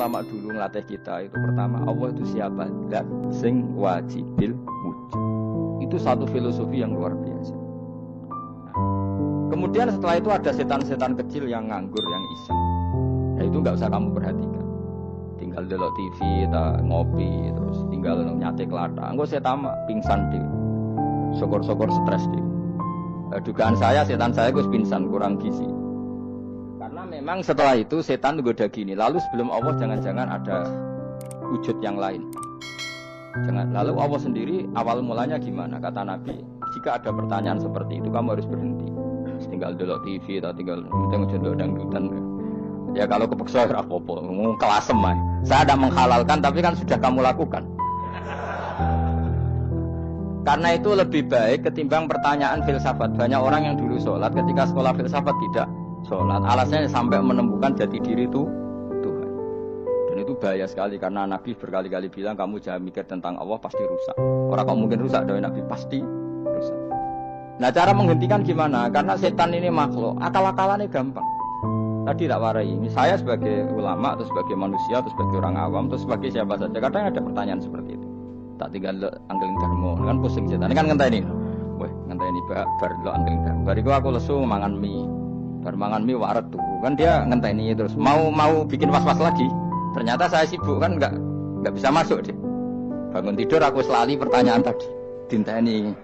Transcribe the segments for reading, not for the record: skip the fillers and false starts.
ulama dulu ngelatih kita itu pertama Allah itu siapa? Zat sing wajibil wujud. Itu satu filosofi yang luar biasa. Nah, kemudian setelah itu ada setan-setan kecil yang nganggur, yang iseng. Nah itu nggak usah kamu perhatikan. Tinggal delok TV, ngopi, terus tinggal nyate kelata. Engko setan pingsan deh. Syukur-syukur stres deh. Dugaan saya setan saya gus pingsan kurang gizi. Karena memang setelah itu setan goda gini. Lalu sebelum Allah jangan-jangan ada wujud yang lain. Jangan. Lalu Allah sendiri awal mulanya gimana? Kata Nabi, jika ada pertanyaan seperti itu kamu harus berhenti. Tinggal delok TV atau tinggal tengok dangdutan. Ya kalau kepeksa apa-apa, ngomong kelasem ae. Saya tidak menghalalkan tapi kan sudah kamu lakukan. Karena itu lebih baik ketimbang pertanyaan filsafat. Banyak orang yang dulu sholat ketika sekolah filsafat tidak sholat. Alasannya sampai menemukan jati diri itu Tuhan. Dan itu bahaya sekali karena Nabi berkali-kali bilang kamu jangan mikir tentang Allah pasti rusak. Orang kamu mungkin rusak dari Nabi pasti rusak. Nah cara menghentikan gimana? Karena setan ini makhluk, akal-akalannya gampang. Tadi tak warai. Saya sebagai ulama atau sebagai manusia atau sebagai orang awam atau sebagai siapa saja kadang ada pertanyaan seperti itu. Tak tinggal anggeling dharma kan pusing setan ini kan ngenteni. Weh, ngenteni bar lo anggeling dharma. Bariku aku lesu mangan mie. Bar mangan mie waret tuh. Kan dia ngenteni terus mau bikin was-was lagi. Ternyata saya sibuk kan enggak bisa masuk deh. Bangun tidur aku selali pertanyaan tadi. Dinteni.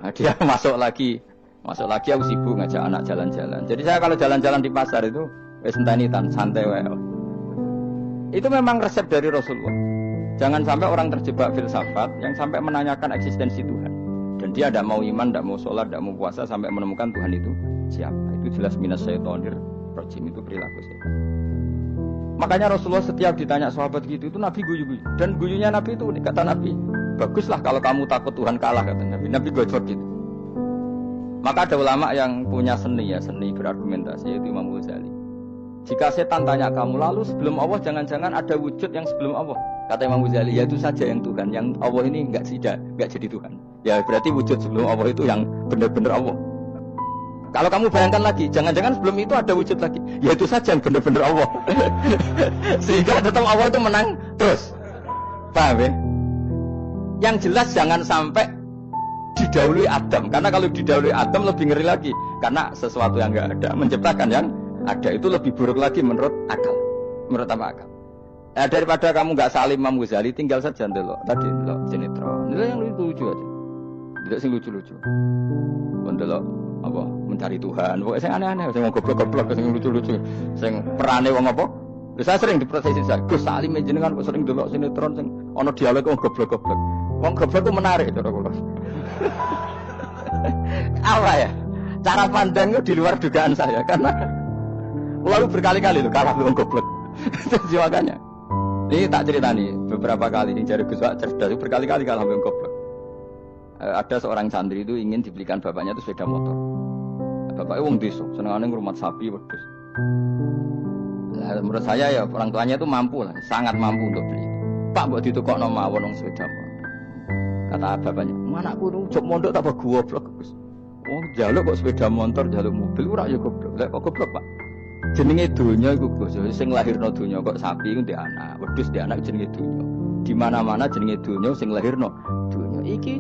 Nah, dia masuk lagi aku sibuk ngajak anak jalan-jalan. Jadi saya kalau jalan-jalan di pasar itu wis enteni tan santai wae. Itu memang resep dari Rasulullah. Jangan sampai orang terjebak filsafat yang sampai menanyakan eksistensi Tuhan. Dan dia tidak mau iman, tidak mau sholat, tidak mau puasa sampai menemukan Tuhan itu siapa. Itu jelas minas syaitonir rajim, itu perilaku setan. Makanya Rasulullah setiap ditanya sahabat gitu itu Nabi guyu-guyu. Dan guyunya Nabi itu kata Nabi, baguslah kalau kamu takut Tuhan kalah kata Nabi. Nabi gojok gitu. Maka ada ulama yang punya seni berargumentasi yaitu Imam Ghazali. Jika setan tanya kamu lalu sebelum Allah jangan-jangan ada wujud yang sebelum Allah. Kata Imam Ghazali, ya itu saja yang Tuhan, yang Allah ini enggak jadi Tuhan. Ya berarti wujud sebelum Allah itu yang benar-benar Allah. Kalau kamu bayangkan lagi, jangan-jangan sebelum itu ada wujud lagi. Ya itu saja yang benar-benar Allah. Sehingga tetap Allah itu menang terus. Paham ya? Yang jelas jangan sampai didahului Adam. Karena kalau didahului Adam lebih ngeri lagi. Karena sesuatu yang enggak ada menciptakan yang ada itu lebih buruk lagi menurut akal. Menurut apa akal? Nah, daripada kamu nggak salim Imam Ghazali, tinggal saja ndelok. Tadi ndelok sinetron. Ndelok yang lucu aja. Ndelok sing lucu-lucu. Ndelok apa? Mencari Tuhan. Pokoknya sing aneh-aneh, sing goblok-goblok, sing lucu-lucu, sing perane wong apa? Saya sering diproses saya. Gus Salim jenengan kok sering ndelok sinetron sing ana dialog wong goblok-goblok. Wong goblok ku menarik cara kula. Apa ya? Cara pandangnya di luar dugaan saya karena lalu berkali-kali loh kalah wong goblok. Jadi makanya ini tak cerita nih beberapa kali ini jari Gus Wak cerdas berkali-kali kalah wong goblok. Ada seorang santri itu ingin dibelikan bapaknya itu sepeda motor. Bapaknya wong desa, senengane ngrumat sapi wedhus. Menurut saya ya orang tuanya itu mampu lah, sangat mampu untuk beli. Pak mbok ditukokno mawon wong sepeda motor. Kata bapaknya, "Anakku nu jog mondok tak goblok, Gus." Wong njaluk kok sepeda motor, njaluk mobil ora ya goblok. Lek kok goblok, Pak? Jenenge donya iku Gus, sing lahirno donya kok sapi iku ndek anak, wedhus ndek anak jenenge donya. Di mana-mana jenenge donya sing lahirno donya. Iki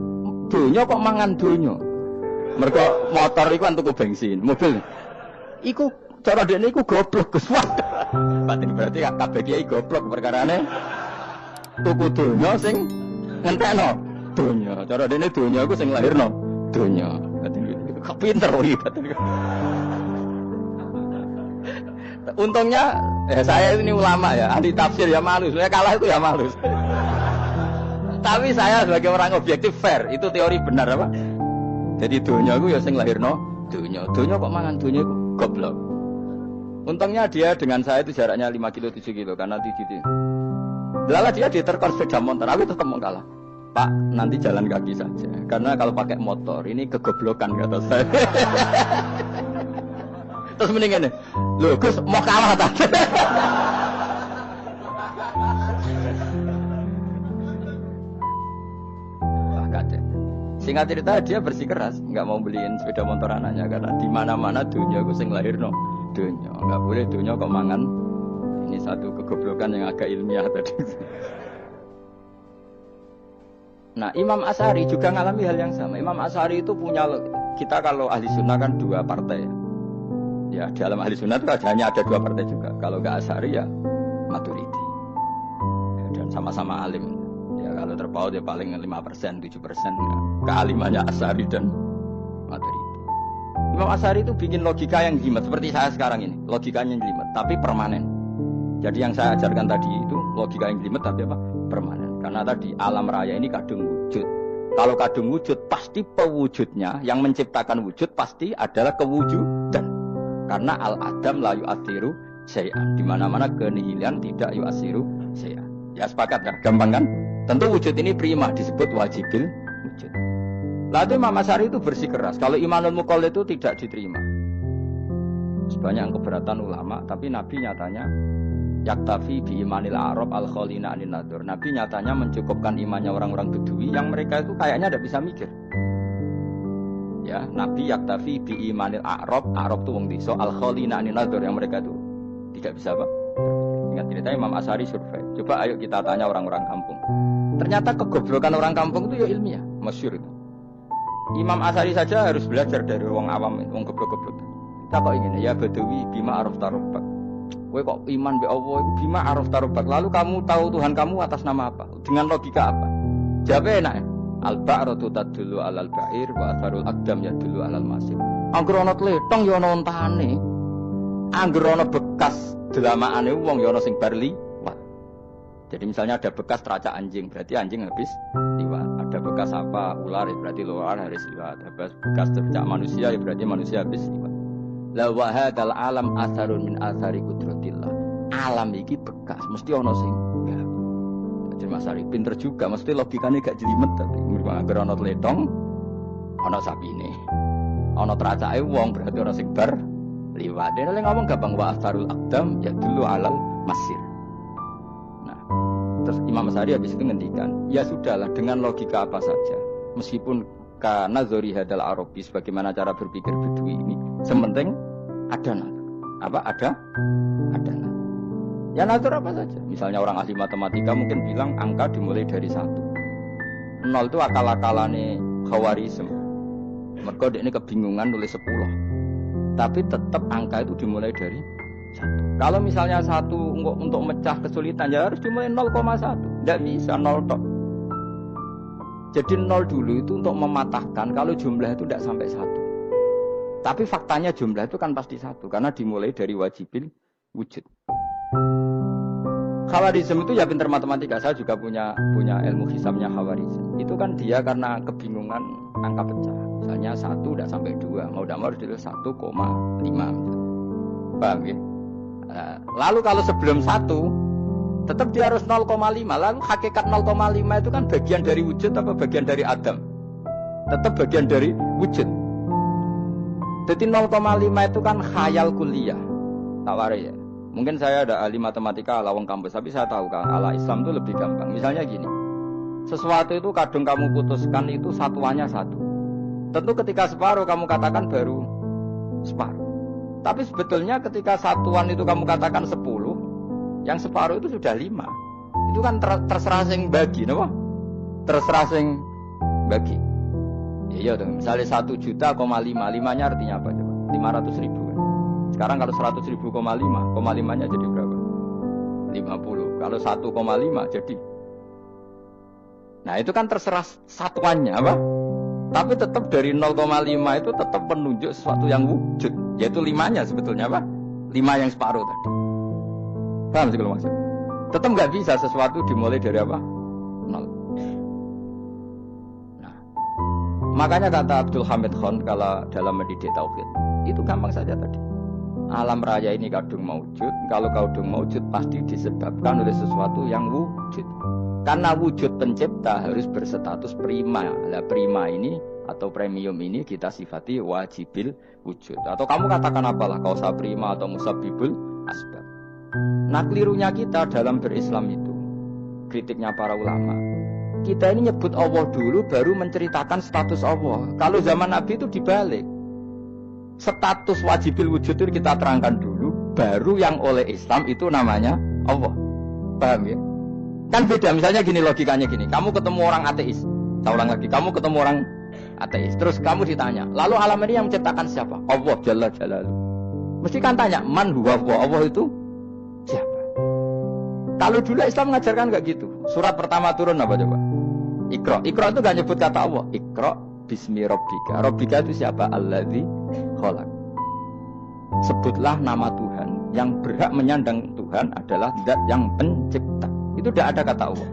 donya kok mangan donya. Mergo motor iku kan tuku bensin, mobil. Iku cara dekne iku goblok Gus. Wah. Berarti kabeh kiai goblok perkarane tuku donya sing ngentekno donya. Cara dekne donya iku sing lahirno donya. Berarti pinter iki berarti. Untungnya saya ini ulama ya, ahli tafsir ya malu, saya kalah itu ya malu. Tapi saya sebagai orang objektif fair, itu teori benar apa? Jadi dunia itu ya sing lahirno dunia kok mangan dunia itu goblok. Untungnya dia dengan saya itu jaraknya 5 kilo 7 kilo karena tinggi. Lala dia diterkon sepeda motor, tapi tetap mau kalah. Pak, nanti jalan kaki saja, karena kalau pakai motor ini kegoblokan kata saya. Terus mendingan nih, loh Gus mau kalah tak? Singkat cerita dia bersikeras, nggak mau beliin sepeda motor anaknya karena di mana-mana dunia Gus sing lahirno dunia, nggak boleh dunia kok mangan ini satu kegoblokan yang agak ilmiah tadi. Nah, Imam Asy'ari juga ngalami hal yang sama. Imam Asy'ari itu punya, kita kalau ahli sunnah kan dua partai ya. Ya, dalam ahli sunnah itu hanya ada dua partai juga. Kalau nggak Asy'ari ya Maturidi. Ya, dan sama-sama alim. Ya, kalau terpaut ya paling 5%, 7%. Ya. Kealimannya Asy'ari dan Maturidi. Imam Asy'ari itu bikin logika yang jelimet seperti saya sekarang ini. Logikanya jelimet, tapi permanen. Jadi yang saya ajarkan tadi itu logika yang jelimet tapi apa? Permanen. Karena tadi alam raya ini kadung wujud. Kalau kadung wujud pasti pewujudnya yang menciptakan wujud pasti adalah kewujudan. Karena al-adam la yu'athiru syai'an. Di mana-mana kenihilan tidak yu'athiru syai'an. Ya sepakat kan? Gampang kan? Tentu wujud ini prima disebut wajibil wujud. Lalu Imam Asy'ari itu bersikeras. Kalau imanul muqall itu tidak diterima. Sebanyak keberatan ulama, tapi Nabi nyatanya yaktafi bi imanil Arab al-khalina anin nadur. Nabi nyatanya mencukupkan imannya orang-orang Bedui yang mereka itu kayaknya tidak bisa mikir. Ya, Nabi yaktafi bi imanil Arab itu wong desa al-khalina anin nadur yang mereka itu tidak bisa apa? Ingat cerita Imam Asy'ari survei. Coba ayo kita tanya orang-orang kampung. Ternyata kegoblokan orang kampung itu ya ilmiah, masyhur itu. Imam Asy'ari saja harus belajar dari wong awam, wong goblok-goblok. Kita kok ingin ya Badawi bima araf tarubbak. Kowe kok iman be Allah iku bima araf tarubbak. Lalu kamu tahu Tuhan kamu atas nama apa? Dengan logika apa? Jawabnya enak. Al-ba'ratu tadullu 'alal ba'ir wa atharul aqdam yadullu 'alal masir. Angger ana tletong ya ana ontane. Angger ana bekas delamakane wong ya ana sing bar liwat. Jadi misalnya ada bekas teracak anjing, berarti anjing habis liwat. Ada bekas apa? Ular, ya berarti ular habis liwat. Ada bekas teracak manusia, ya berarti manusia habis liwat. La wa hadzal alam atharun min athari qudratillah. Alam iki bekas, mesti ana sing gawe. Jadi Mas Ari pinter juga, mesti logikane gak jelimet tapi anggere ana tletong, ana sapine. Ana tracake wong berarti ana sing bar liwat. Dene ngomong gampang wa atharul aqdam ya dulu alal masir. Nah, terus Imam Asy'ari habis itu ngendikan, ya sudahlah dengan logika apa saja. Meskipun kana zori hadal arabi sebagaimana cara berpikir Bedui ini, sementing ada apa ada ya natur apa saja. Misalnya orang ahli matematika mungkin bilang angka dimulai dari 1. 0 itu akal-akalane Khawarizm. Mergo dekne kebingungan nulis 10. Tapi tetap angka itu dimulai dari 1. Kalau misalnya 1 untuk mecah kesulitan ya harus dimulai 0,1. Tidak bisa 0 tok. Jadi 0 dulu itu untuk mematahkan kalau jumlah itu tidak sampai 1. Tapi faktanya jumlah itu kan pasti 1 karena dimulai dari wajibil wujud. Khawarizm itu ya pinter matematika. Saya juga punya ilmu hisabnya Khawarizm. Itu kan dia karena kebingungan angka pecah. Misalnya 1 tidak sampai 2, mau tidak mau harus ditulis 1,5. Paham ya? Lalu kalau sebelum 1 tetap dia harus 0,5. Lalu hakikat 0,5 itu kan bagian dari wujud apa bagian dari adam? Tetap bagian dari wujud. Jadi 0,5 itu kan khayal kuliah. Tak warai ya. Mungkin saya ada ahli matematika ala wong kampus, tapi saya tahu kan ala Islam itu lebih gampang. Misalnya gini. Sesuatu itu kadang kamu putuskan itu satuannya 1. Tentu ketika separuh kamu katakan baru separuh. Tapi sebetulnya ketika satuan itu kamu katakan 10, yang separuh itu sudah 5. Itu kan terserah sing bagi, napa? Terserah sing bagi. Iya dong, misalnya 1 juta, 5-nya artinya apa coba? 500 ribu kan? Sekarang kalau 100 ribu, 5-nya jadi berapa? 50. Kalau 1,5 jadi. Nah itu kan terserah satuannya apa? Tapi tetap dari 0,5 itu tetap menunjuk sesuatu yang wujud. Yaitu 5-nya sebetulnya apa? 5 yang separuh tadi. Paham sih kalau maksud? Tetap nggak bisa sesuatu dimulai dari apa? 0. Makanya kata Abdul Hamid Khan kalau dalam mendidik tauhid itu gampang saja tadi. Alam raya ini kadung maujud. Kalau kadung maujud pasti disebabkan oleh sesuatu yang wujud. Karena wujud pencipta harus berstatus prima. Lah prima ini atau premium ini kita sifati wajibil wujud. Atau kamu katakan apalah kausa prima atau musabbibul asbab. Nah kelirunya kita dalam berislam itu, kritiknya para ulama. Kita ini nyebut Allah dulu baru menceritakan status Allah. Kalau zaman Nabi itu dibalik. Status wajibil wujud itu kita terangkan dulu, baru yang oleh Islam itu namanya Allah. Paham ya? Kan beda, misalnya gini logikanya gini. Kamu ketemu orang ateis. Saya ulang lagi, kamu ketemu orang ateis. Terus kamu ditanya, lalu alam ini yang menciptakan siapa? Allah Jalla Jalaluhu. Mesti kan tanya, man huwa Allah. Allah itu siapa? Kalau dulu Islam mengajarkan enggak gitu. Surat pertama turun apa coba? Iqra. Iqra itu enggak nyebut kata Allah. Iqra bismi rabbika. Rabbika itu siapa? Alladzi khalaq. Sebutlah nama Tuhan. Yang berhak menyandang Tuhan adalah zat yang pencipta. Itu tidak ada kata Allah.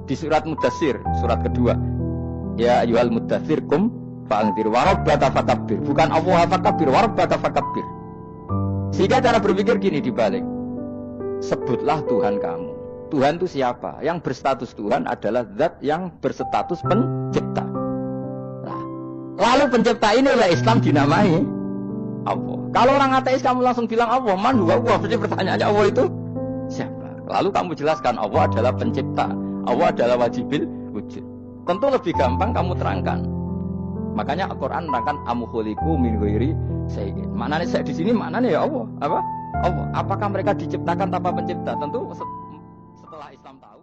Di surat Mudatsir, surat kedua. Ya ayyuhal mudatsir kum fa'anzir wa rabbaka fakabbir. Bukan Allah fakabbir, wa rabbaka fakabbir. Sehingga cara berpikir gini dibalik. Sebutlah Tuhan kamu. Tuhan itu siapa? Yang berstatus Tuhan adalah zat yang berstatus pencipta. Nah, lalu pencipta ini oleh Islam dinamai Allah. Kalau orang ateis kamu langsung bilang Allah, man huwa Allah. Jadi pertanyaannya Allah itu siapa? Lalu kamu jelaskan Allah adalah pencipta. Allah adalah wajibil wujud. Tentu lebih gampang kamu terangkan. Makanya Al-Quran menerangkan amukholiku min ghairi syai'in. Maknanya saya di sini maknanya ya Allah. Apa? Allah. Apakah mereka diciptakan tanpa pencipta? Tentu setelah Islam tahu.